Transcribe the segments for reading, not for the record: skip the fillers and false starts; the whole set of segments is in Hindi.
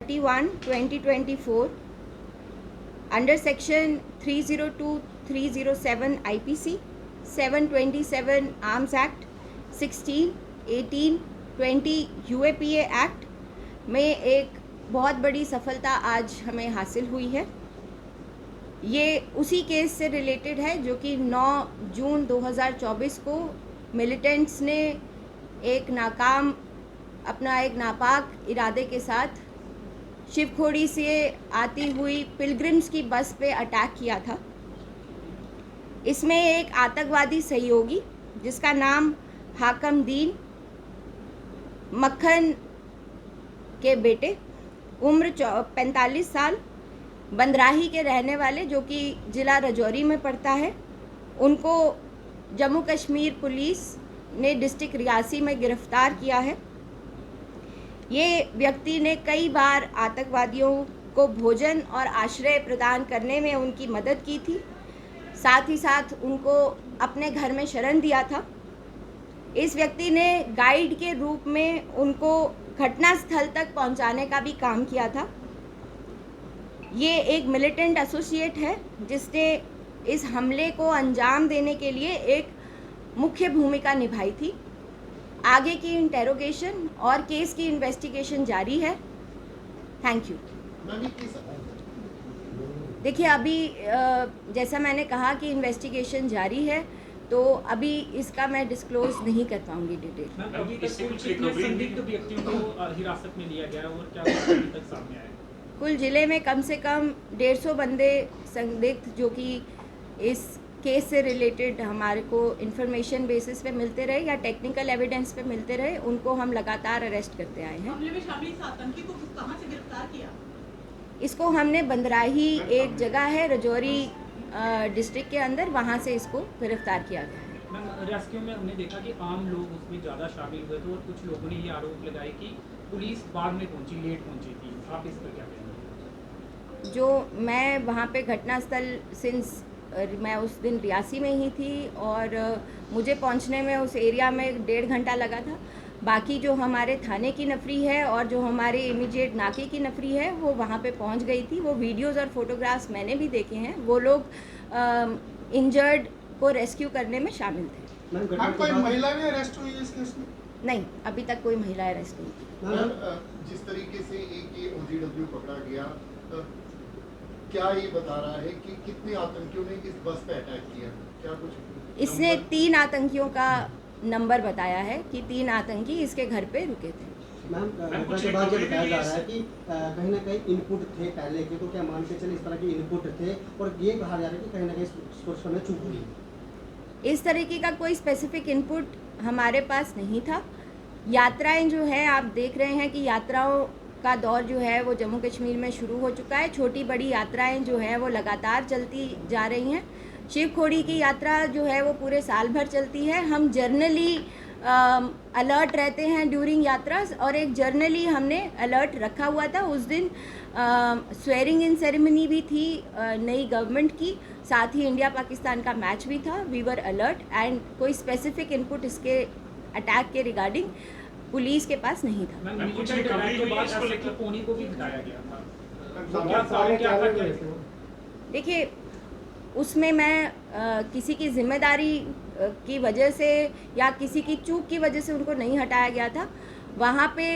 31/2024 under section 302-307 IPC, 727 Arms Act, 16, 18, 20 UAPA Act में एक बहुत बड़ी सफलता आज हमें हासिल हुई है। ये उसी केस से रिलेटेड है जो कि 9 जून 2024 को मिलिटेंट्स ने एक नापाक इरादे के साथ शिवखोड़ी से आती हुई पिलग्रिम्स की बस पे अटैक किया था। इसमें एक आतंकवादी सहयोगी जिसका नाम हाकम दीन मक्खन के बेटे, उम्र 45 साल, बंदराही के रहने वाले, जो कि ज़िला राजौरी में पड़ता है, उनको जम्मू कश्मीर पुलिस ने डिस्ट्रिक्ट रियासी में गिरफ्तार किया है। ये व्यक्ति ने कई बार आतंकवादियों को भोजन और आश्रय प्रदान करने में उनकी मदद की थी, साथ ही साथ उनको अपने घर में शरण दिया था। इस व्यक्ति ने गाइड के रूप में उनको घटनास्थल तक पहुंचाने का भी काम किया था। ये एक मिलिटेंट एसोसिएट है जिसने इस हमले को अंजाम देने के लिए एक मुख्य भूमिका निभाई थी। आगे की इंटेरोगेशन और केस की इन्वेस्टिगेशन जारी है। Thank you. देखिए, अभी जैसा मैंने कहा कि इन्वेस्टिगेशन जारी है, तो अभी इसका मैं डिस्क्लोज नहीं कर पाऊंगी डिटेल। अभी तक कितने संदिग्ध व्यक्तियों को हिरासत में लिया गया और क्या अभी तक सामने आया? कुल जिले में कम से कम 150 बंदे संदिग्ध जो कि इस केस से रिलेटेड हमारे को इंफॉर्मेशन बेसिस पे मिलते रहे या टेक्निकल एविडेंस पे मिलते रहे, उनको हम लगातार अरेस्ट करते आए हैं। हमले में शामिल इस आतंकी को कहां से गिरफ्तार किया? इसको हमने बंदराही, एक जगह है राजौरी डिस्ट्रिक्ट के अंदर, वहाँ से इसको गिरफ्तार किया गया है। मैम, रेस्क्यू में हमने देखा कि आम लोग उसमें ज़्यादा शामिल हुए थे और कुछ लोगों ने ये आरोप लगाए कि पुलिस बाद में पहुंची, लेट पहुंची थी। आप इस पर क्या कहेंगे? जो मैं वहाँ पे घटनास्थल सिंस मैं उस दिन रियासी में ही थी और मुझे पहुँचने में उस एरिया में 1.5 घंटा लगा था। बाकी जो हमारे थाने की नफरी है और जो हमारे इमीडिएट नाके की नफरी है वो वहाँ पे पहुँच गई थी। वो वीडियोज़ और फोटोग्राफ्स मैंने भी देखे हैं। वो लोग इंजर्ड को रेस्क्यू करने में शामिल थे। कोई महिला भी अरेस्ट हुई है इस केस में? नहीं, अभी तक कोई महिला अरेस्ट नहीं की। जिस तरीके से एक ये OGW पकड़ा गया, क्या ये बता रहा है कि कितने आतंकियों ने इस बस पे अटैक किया? क्या कुछ इसने 3 आतंकियों का नंबर बताया है कि 3 आतंकी इसके घर पे रुके थे। मैम, के बाद ये बताया जा रहा है कि कहीं ना कहीं इनपुट थे पहले के, तो क्या मान के चले इस तरह के इनपुट थे और ये कहा जा रहा है कि कहीं ना कहीं सोच में चूक हुई? इस तरीके का कोई स्पेसिफिक इनपुट हमारे पास नहीं था। यात्राएं जो है, आप देख रहे हैं कि यात्राओं का दौर जो है वो जम्मू कश्मीर में शुरू हो चुका है। छोटी बड़ी यात्राएं जो हैं वो लगातार चलती जा रही हैं। शिवखोड़ी की यात्रा जो है वो पूरे साल भर चलती है। हम जर्नली अलर्ट रहते हैं ड्यूरिंग यात्रा, और एक जर्नली हमने अलर्ट रखा हुआ था। उस दिन स्वेरिंग इन सेरेमनी भी थी नई गवर्नमेंट की, साथ ही इंडिया पाकिस्तान का मैच भी था। वी वर अलर्ट एंड कोई स्पेसिफिक इनपुट इसके अटैक के रिगार्डिंग पुलिस के पास नहीं था। देखिए, उसमें मैं किसी की जिम्मेदारी की वजह से या किसी की चूक की वजह से उनको नहीं हटाया गया था। वहाँ पे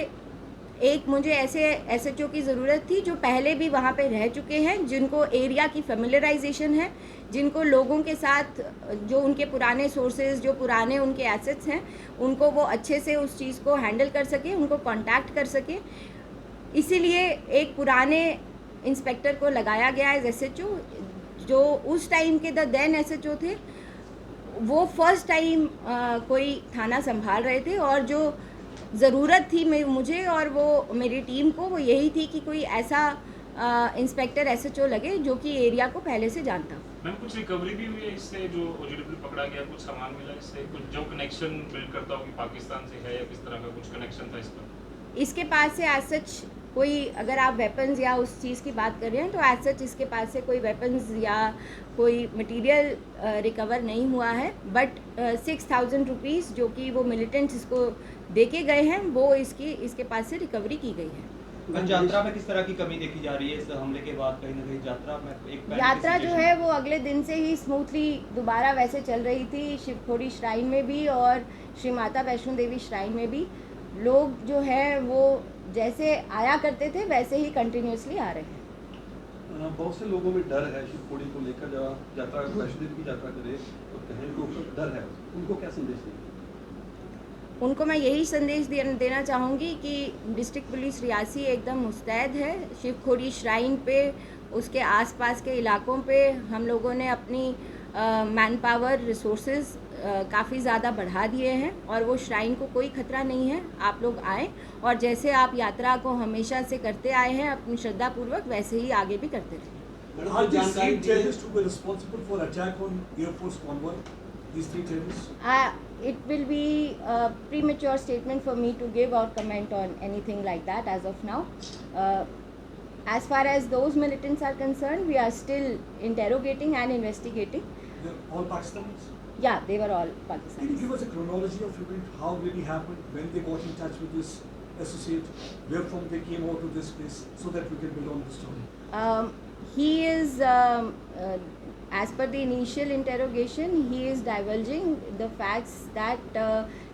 एक मुझे ऐसे SHO की ज़रूरत थी जो पहले भी वहाँ पे रह चुके हैं, जिनको एरिया की फेमिलराइजेशन है, जिनको लोगों के साथ जो उनके पुराने सोर्सेज, जो पुराने उनके एसेट्स हैं, उनको वो अच्छे से उस चीज़ को हैंडल कर सके, उनको कांटेक्ट कर सके। इसीलिए एक पुराने इंस्पेक्टर को लगाया गया है SHO, जो उस टाइम के देन SHO थे। वो फर्स्ट टाइम कोई थाना संभाल रहे थे और जो ज़रूरत थी मुझे और वो मेरी टीम को, वो यही थी कि कोई ऐसा इंस्पेक्टर SHO लगे जो कि एरिया को पहले से जानता। मैम, कुछ रिकवरी भी हुई है इससे? जो OGW पकड़ा गया, कुछ सामान मिला इससे? कुछ जो कनेक्शन बिल्ड करता हो कि पाकिस्तान से है या किस तरह का कुछ कनेक्शन था इसका? इसके पास से एज सच कोई, अगर आप वेपन्स या उस चीज़ की बात कर रहे हैं, तो एज सच इसके पास से कोई वेपन्स या कोई मटेरियल रिकवर नहीं हुआ है। बट 6,000 रुपीज़ जो कि वो मिलिटेंट्स इसको दे के गए हैं, वो इसके पास से रिकवरी की गई है। यात्रा में किस तरह की कमी देखी जा रही है इस हमले के बाद? कहीं ना कहीं यात्रा में एक पैनिक यात्रा जो सिचुएशन है वो अगले दिन से ही स्मूथली दोबारा वैसे चल रही थी, शिवखोड़ी श्राइन में भी और श्री माता वैष्णो देवी श्राइन में भी। लोग जो है वो जैसे आया करते थे वैसे ही कंटिन्यूसली आ रहे हैं। बहुत से लोगों में डर है शिवखोड़ी को लेकर, जब यात्रा वैष्णो देवी की यात्रा करे तो कहीं को डर है, उनको क्या संदेश देंगे? उनको मैं यही संदेश देना चाहूँगी कि डिस्ट्रिक्ट पुलिस रियासी एकदम मुस्तैद है। शिवखोड़ी श्राइन पे, उसके आसपास के इलाकों पे हम लोगों ने अपनी मैन पावर रिसोर्सेज काफ़ी ज़्यादा बढ़ा दिए हैं और वो श्राइन को कोई खतरा नहीं है। आप लोग आएँ और जैसे आप यात्रा को हमेशा से करते आए हैं अपनी श्रद्धापूर्वक, वैसे ही आगे भी करते रहें। Are these three terrorists who were responsible for attack on Air Force convoy? These three terrorists? It will be a premature statement for me to give or comment on anything like that as of now. As far as those militants are concerned, we are still interrogating and investigating. They're all Pakistanis? Yeah, they were all Can you Pakistanis. give us a chronology of event, how really happened, when they got in touch with this associate, where from they came out to this place, so that we can build on the story? He is, as per the initial interrogation, he is divulging the facts that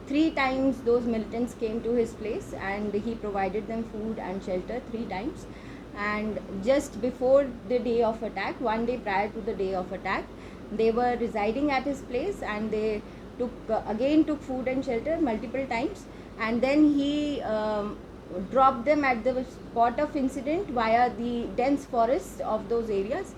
3 times those militants came to his place and he provided them food and shelter 3 times. And just before the day of attack, 1 day prior to the day of attack, they were residing at his place and they took food and shelter multiple times, and then he dropped them at the spot of incident via the dense forest of those areas,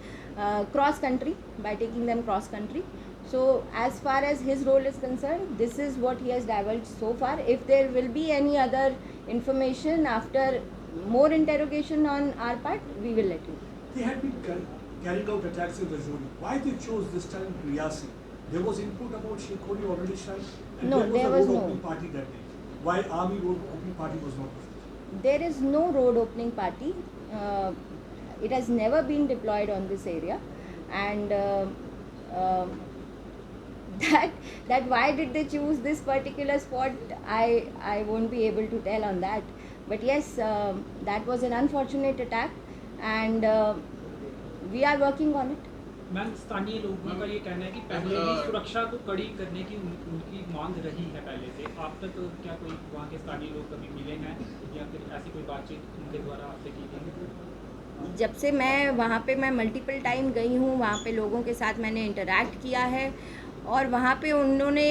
cross country, by taking them cross country. So as far as his role is concerned, this is what he has divulged so far. If there will be any other information after more interrogation on our part, we will let you know. They had been carrying out attacks in Rajouri. Why they chose this time Riyasi? There was input about Shikhori already shot, and No, there there was was a road no. opening party that day. Why army road opening party was not present? There is no road opening party. It has never been deployed on this area, and that why did they choose this particular spot, I won't be able to tell on that. But yes, that was an unfortunate attack, and we are working on it. Ma'am, स्थानीय लोगों का ये कहना है कि पहले भी सुरक्षा को कड़ी करने की उनकी मांग रही है पहले से। आप तक क्या कोई वहाँ के स्थानीय लोग कभी मिले हैं या फिर ऐसी कोई बातचीत उनके द्वारा आपसे की गई? जब से मैं वहाँ पे मैं मल्टीपल टाइम गई हूँ, वहाँ पे लोगों के साथ मैंने इंटरैक्ट किया है और वहाँ पे उन्होंने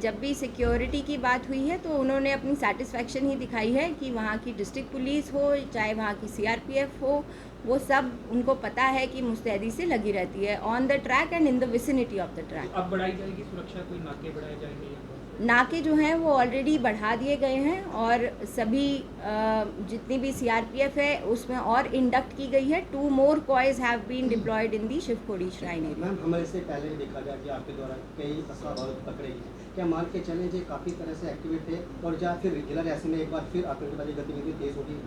जब भी सिक्योरिटी की बात हुई है तो उन्होंने अपनी सेटिस्फैक्शन ही दिखाई है कि वहाँ की डिस्ट्रिक्ट पुलिस हो चाहे वहाँ की CRPF हो, वो सब उनको पता है कि मुस्तैदी से लगी रहती है on the track and in the vicinity of the track. अब बढ़ाई जाएगी सुरक्षा, कोई नाके बढ़ाए जाएंगे या नाके जो हैं वो ऑलरेडी बढ़ा दिए गए हैं और सभी जितनी भी CRPF है उसमें और इंडक्ट की गई है। 2 more coys have been deployed in the Shivkhori shrine area. Ma'am, हमारे से पहले भी देखा गया कि आपके द्वारा कई असला बारूद पकड़े गए, क्या मान के चलें जो काफ़ी तरह से एक्टिव थे और या फिर जिला रियासी में एक बार फिर आतंकवादी गतिविधि तेज होगी?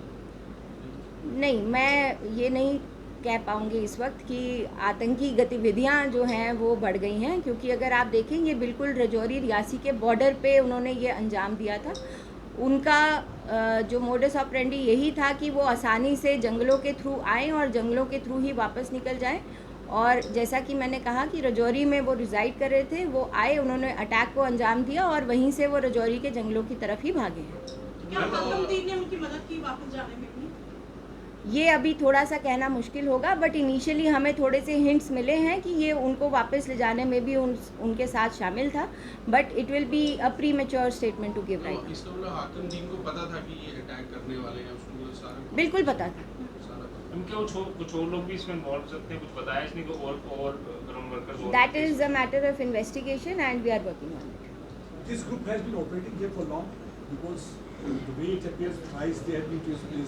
नहीं, मैं ये नहीं कह पाऊँगी इस वक्त कि आतंकी गतिविधियां जो हैं वो बढ़ गई हैं, क्योंकि अगर आप देखें ये बिल्कुल रजौरी रियासी के बॉर्डर पे उन्होंने ये अंजाम दिया था। उनका जो मोडस ऑपरेंडी यही था कि वो आसानी से जंगलों के थ्रू आएँ और जंगलों के थ्रू ही वापस निकल जाएं। और जैसा कि मैंने कहा कि रजौरी में वो रिज़ाइड कर रहे थे, वो आए, उन्होंने अटैक को अंजाम दिया और वहीं से वो रजौरी के जंगलों की तरफ ही भागे हैं। क्या आतंकवादी ने उनकी मदद की वापस जाने में? ये अभी थोड़ा सा कहना मुश्किल होगा, बट इनिशियली हमें थोड़े से हिंट्स मिले हैं कि ये उनको वापस ले जाने में भी उनके साथ शामिल था, but it will be a premature statement to give right. इसका मतलब हाकिम टीम को पता था कि ये अटैक करने वाले हैं, उसको सारा बिल्कुल पता था। उनके कुछ और लोग भी इसमें इन्वॉल्व हो सकते हैं, कुछ बताया इसने को और ground workers? That is a matter of investigation and we are working on it. This group has been operating here for long because the way it appears, thrice they have been to his place.